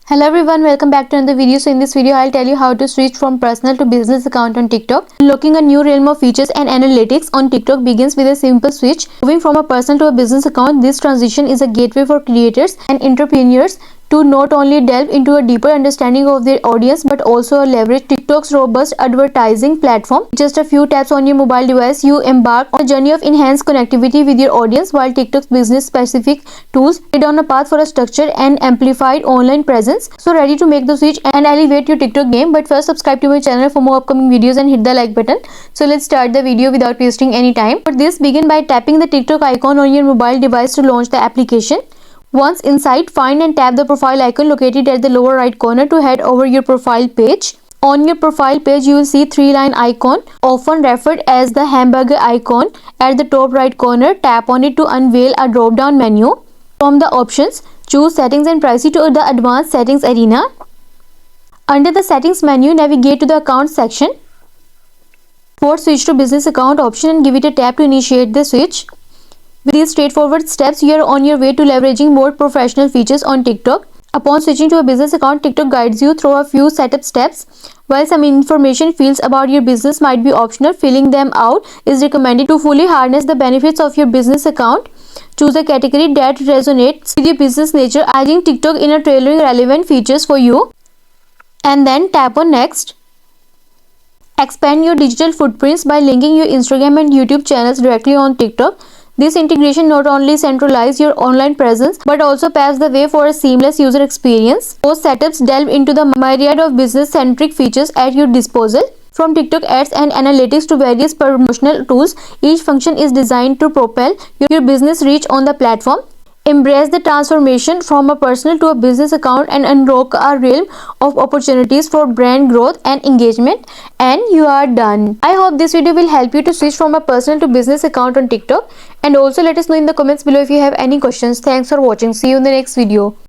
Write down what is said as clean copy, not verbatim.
Hello everyone, welcome back to another video. So in this video I'll tell you how to switch from personal to business account on TikTok. Unlocking a new realm of features and analytics on TikTok begins with a simple switch. Moving from a personal to a business account, this transition is a gateway for creators and entrepreneurs to not only delve into a deeper understanding of their audience but also leverage TikTok's robust advertising platform. Just a few taps on your mobile device, you embark on a journey of enhanced connectivity with your audience, while TikTok's business specific tools lead on a path for a structured and amplified online presence. So ready to make the switch and elevate your TikTok game? But first, subscribe to my channel for more upcoming videos and hit the like button. So let's start the video without wasting any time. For this, begin by tapping the TikTok icon on your mobile device to launch the application. Once inside, find and tap the profile icon located at the lower right corner to head over your profile page. On your profile page, you will see three-line icon, often referred as the hamburger icon. At the top right corner, tap on it to unveil a drop-down menu. From the options, choose settings and privacy to the advanced settings arena. Under the settings menu, navigate to the account section. For switch to business account option and give it a tap to initiate the switch. With these straightforward steps, you are on your way to leveraging more professional features on TikTok. Upon switching to a business account, TikTok guides you through a few setup steps. While some information fields about your business might be optional, filling them out is recommended to fully harness the benefits of your business account. Choose a category that resonates with your business nature, adding TikTok in a tailoring relevant features for you. And then tap on Next. Expand your digital footprints by linking your Instagram and YouTube channels directly on TikTok. This integration not only centralizes your online presence but also paves the way for a seamless user experience. Most setups delve into the myriad of business-centric features at your disposal. From TikTok ads and analytics to various promotional tools, each function is designed to propel your business reach on the platform. Embrace the transformation from a personal to a business account and unlock a realm of opportunities for brand growth and engagement. And you are done. I hope this video will help you to switch from a personal to business account on TikTok. And also let us know in the comments below if you have any questions. Thanks for watching. See you in the next video.